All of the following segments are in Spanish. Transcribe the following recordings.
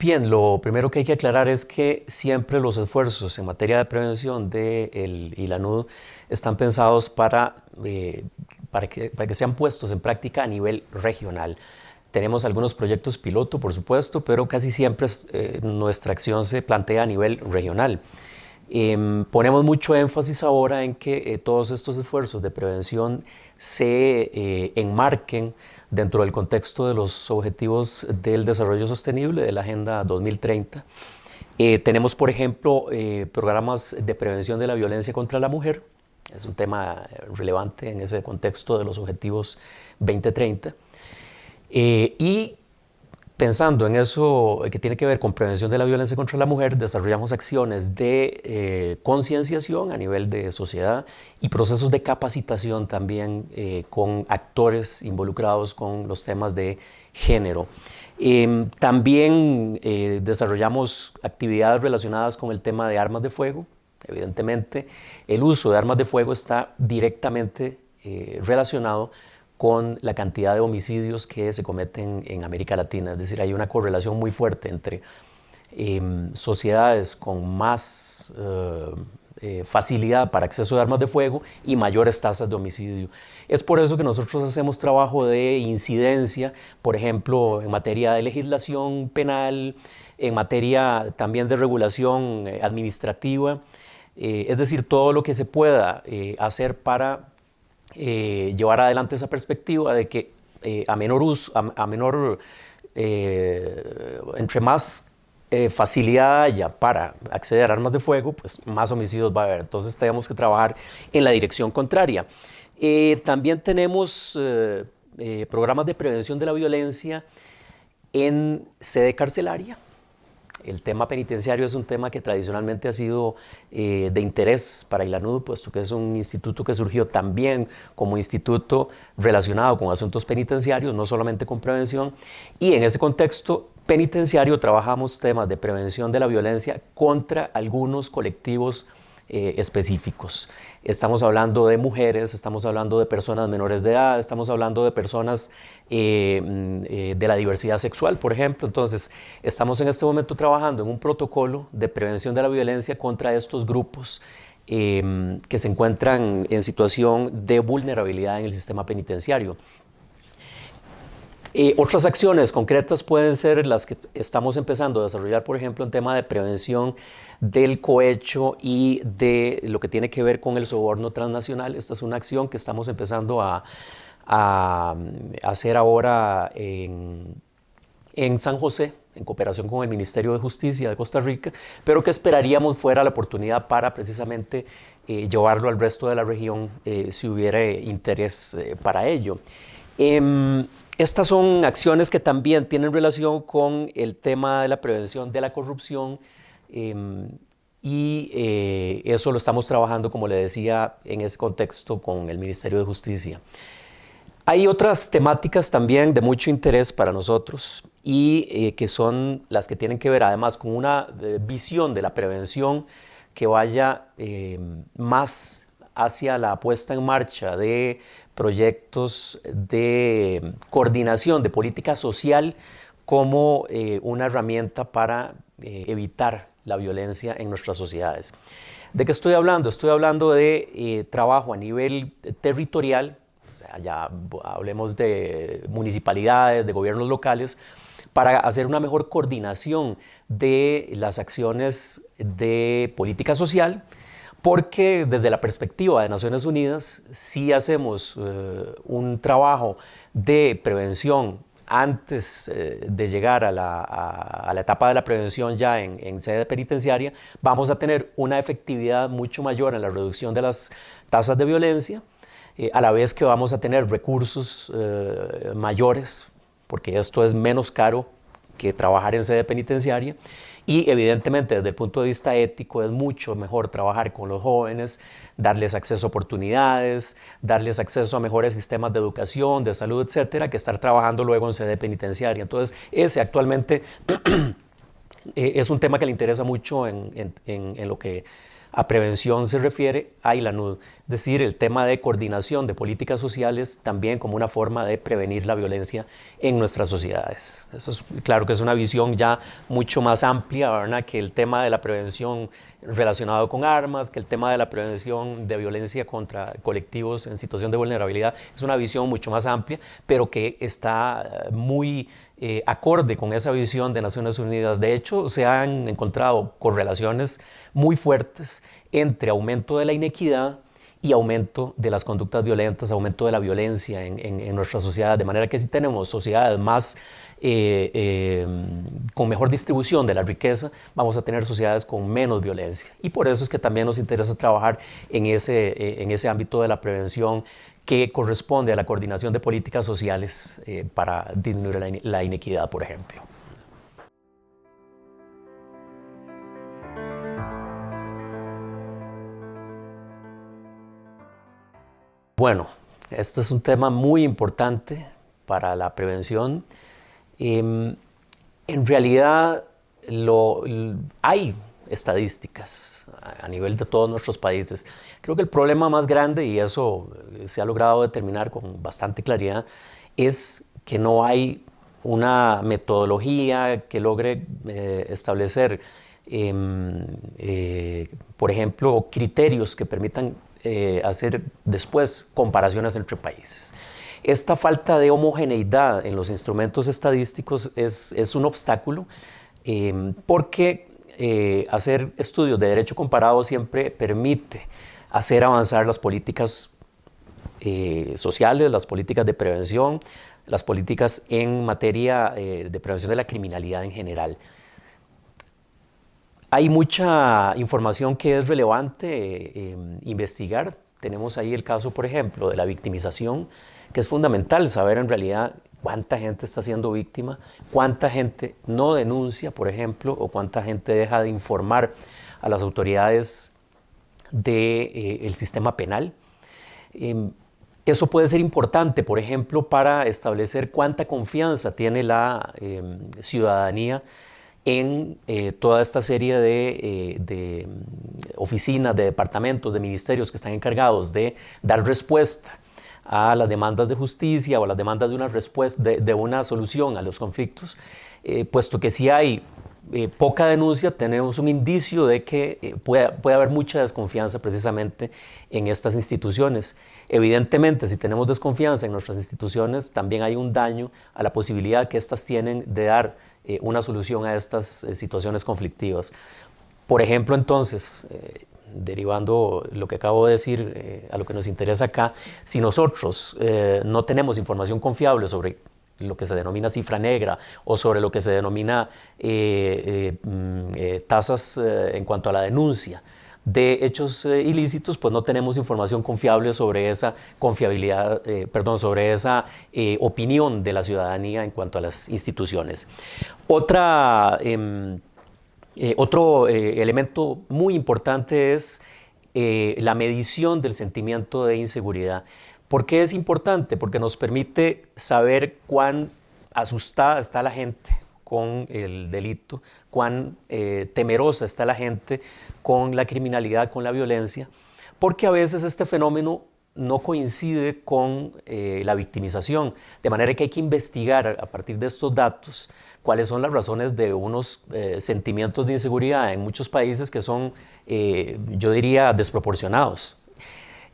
Bien, lo primero que hay que aclarar es que siempre los esfuerzos en materia de prevención del ILANUD están pensados para que sean puestos en práctica a nivel regional. Tenemos algunos proyectos piloto, por supuesto, pero casi siempre nuestra acción se plantea a nivel regional. Ponemos mucho énfasis ahora en que todos estos esfuerzos de prevención se enmarquen dentro del contexto de los objetivos del desarrollo sostenible de la Agenda 2030. Tenemos, por ejemplo, programas de prevención de la violencia contra la mujer. Es un tema relevante en ese contexto de los objetivos 2030. Y pensando en eso que tiene que ver con prevención de la violencia contra la mujer, desarrollamos acciones de concienciación a nivel de sociedad y procesos de capacitación también con actores involucrados con los temas de género. También desarrollamos actividades relacionadas con el tema de armas de fuego. Evidentemente, el uso de armas de fuego está directamente relacionado con la cantidad de homicidios que se cometen en América Latina. Es decir, hay una correlación muy fuerte entre sociedades con más facilidad para acceso de armas de fuego y mayores tasas de homicidio. Es por eso que nosotros hacemos trabajo de incidencia, por ejemplo, en materia de legislación penal, en materia también de regulación administrativa, es decir, todo lo que se pueda hacer para llevar adelante esa perspectiva de que a menor uso, entre más facilidad haya para acceder a armas de fuego, pues más homicidios va a haber. Entonces tenemos que trabajar en la dirección contraria. También tenemos programas de prevención de la violencia en sede carcelaria. El tema penitenciario es un tema que tradicionalmente ha sido de interés para ILANUD, puesto que es un instituto que surgió también como instituto relacionado con asuntos penitenciarios, no solamente con prevención. Y en ese contexto penitenciario trabajamos temas de prevención de la violencia contra algunos colectivos específicos. Estamos hablando de mujeres, estamos hablando de personas menores de edad, estamos hablando de personas de la diversidad sexual, por ejemplo. Entonces, estamos en este momento trabajando en un protocolo de prevención de la violencia contra estos grupos que se encuentran en situación de vulnerabilidad en el sistema penitenciario. Otras acciones concretas pueden ser las que estamos empezando a desarrollar, por ejemplo, en tema de prevención del cohecho y de lo que tiene que ver con el soborno transnacional. Esta es una acción que estamos empezando a hacer ahora en San José, en cooperación con el Ministerio de Justicia de Costa Rica, pero que esperaríamos fuera la oportunidad para precisamente llevarlo al resto de la región si hubiera interés para ello. Estas son acciones que también tienen relación con el tema de la prevención de la corrupción y eso lo estamos trabajando, como le decía, en ese contexto con el Ministerio de Justicia. Hay otras temáticas también de mucho interés para nosotros y que son las que tienen que ver además con una visión de la prevención que vaya más hacia la puesta en marcha de proyectos de coordinación de política social como una herramienta para evitar la violencia en nuestras sociedades. ¿De qué estoy hablando? Estoy hablando de trabajo a nivel territorial, o sea, ya hablemos de municipalidades, de gobiernos locales, para hacer una mejor coordinación de las acciones de política social, porque desde la perspectiva de Naciones Unidas sí hacemos un trabajo de prevención antes de llegar a la etapa de la prevención ya en sede penitenciaria. Vamos a tener una efectividad mucho mayor en la reducción de las tasas de violencia, a la vez que vamos a tener recursos mayores, porque esto es menos caro que trabajar en sede penitenciaria. Y evidentemente desde el punto de vista ético es mucho mejor trabajar con los jóvenes, darles acceso a oportunidades, darles acceso a mejores sistemas de educación, de salud, etcétera, que estar trabajando luego en sede penitenciaria. Entonces, ese actualmente es un tema que le interesa mucho en lo que a prevención se refiere a ILANUD, es decir, el tema de coordinación de políticas sociales también como una forma de prevenir la violencia en nuestras sociedades. Eso es claro que es una visión ya mucho más amplia, ¿verdad?, que el tema de la prevención relacionado con armas, que el tema de la prevención de violencia contra colectivos en situación de vulnerabilidad. Es una visión mucho más amplia, pero que está muy acorde con esa visión de Naciones Unidas. De hecho, se han encontrado correlaciones muy fuertes entre aumento de la inequidad y aumento de las conductas violentas, aumento de la violencia en nuestra sociedad, de manera que si tenemos sociedades más con mejor distribución de la riqueza, vamos a tener sociedades con menos violencia. Y por eso es que también nos interesa trabajar en ese ámbito de la prevención que corresponde a la coordinación de políticas sociales para disminuir la inequidad, por ejemplo. Bueno, este es un tema muy importante para la prevención. En realidad hay estadísticas a nivel de todos nuestros países. Creo que el problema más grande, y eso se ha logrado determinar con bastante claridad, es que no hay una metodología que logre establecer, por ejemplo, criterios que permitan hacer después comparaciones entre países. Esta falta de homogeneidad en los instrumentos estadísticos es un obstáculo porque hacer estudios de derecho comparado siempre permite hacer avanzar las políticas sociales, las políticas de prevención, las políticas en materia de prevención de la criminalidad en general. Hay mucha información que es relevante investigar. Tenemos ahí el caso, por ejemplo, de la victimización, que es fundamental saber en realidad cuánta gente está siendo víctima, cuánta gente no denuncia, por ejemplo, o cuánta gente deja de informar a las autoridades del sistema penal. Eso puede ser importante, por ejemplo, para establecer cuánta confianza tiene la ciudadanía en toda esta serie de oficinas, de departamentos, de ministerios que están encargados de dar respuesta a las demandas de justicia o a las demandas de una respuesta, de una solución a los conflictos, puesto que si hay poca denuncia, tenemos un indicio de que puede haber mucha desconfianza precisamente en estas instituciones. Evidentemente, si tenemos desconfianza en nuestras instituciones, también hay un daño a la posibilidad que éstas tienen de dar una solución a estas situaciones conflictivas. Por ejemplo, entonces, derivando lo que acabo de decir a lo que nos interesa acá, si nosotros no tenemos información confiable sobre lo que se denomina cifra negra o sobre lo que se denomina tasas en cuanto a la denuncia de hechos ilícitos, pues no tenemos información confiable sobre esa confiabilidad, sobre esa opinión de la ciudadanía en cuanto a las instituciones. Otro elemento muy importante es la medición del sentimiento de inseguridad. ¿Por qué es importante? Porque nos permite saber cuán asustada está la gente con el delito, cuán temerosa está la gente con la criminalidad, con la violencia, porque a veces este fenómeno no coincide con la victimización, de manera que hay que investigar a partir de estos datos cuáles son las razones de unos sentimientos de inseguridad en muchos países que son, yo diría, desproporcionados.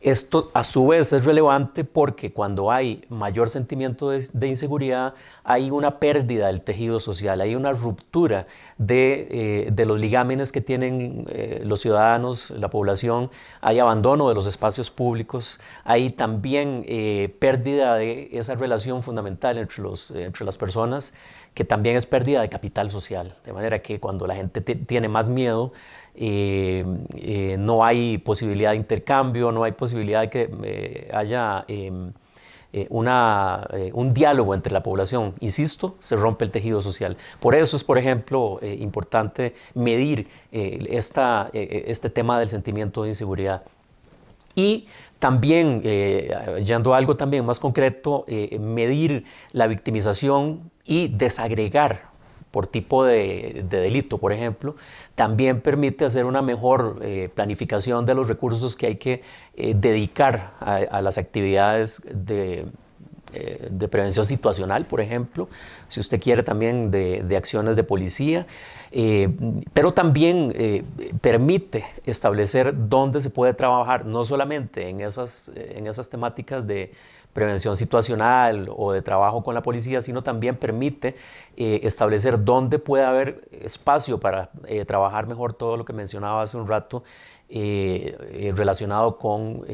Esto a su vez es relevante porque cuando hay mayor sentimiento de inseguridad hay una pérdida del tejido social, hay una ruptura de los ligámenes que tienen los ciudadanos, la población, hay abandono de los espacios públicos, hay también pérdida de esa relación fundamental entre las personas, que también es pérdida de capital social, de manera que cuando la gente tiene más miedo, no hay posibilidad de intercambio, no hay posibilidad de que haya un diálogo entre la población. Insisto, se rompe el tejido social. Por eso es, por ejemplo, importante medir este tema del sentimiento de inseguridad. Y también, yendo a algo también más concreto, medir la victimización y desagregar por tipo de delito, por ejemplo, también permite hacer una mejor planificación de los recursos que hay que dedicar a las actividades de prevención situacional, por ejemplo, si usted quiere también de acciones de policía, pero también permite establecer dónde se puede trabajar, no solamente en esas temáticas de prevención situacional o de trabajo con la policía, sino también permite establecer dónde puede haber espacio para trabajar mejor todo lo que mencionaba hace un rato, relacionado con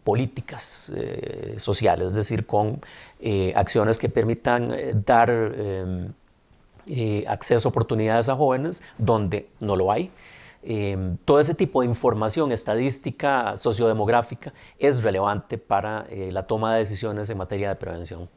políticas sociales, es decir, con acciones que permitan dar acceso a oportunidades a jóvenes donde no lo hay. Todo ese tipo de información estadística sociodemográfica es relevante para la toma de decisiones en materia de prevención.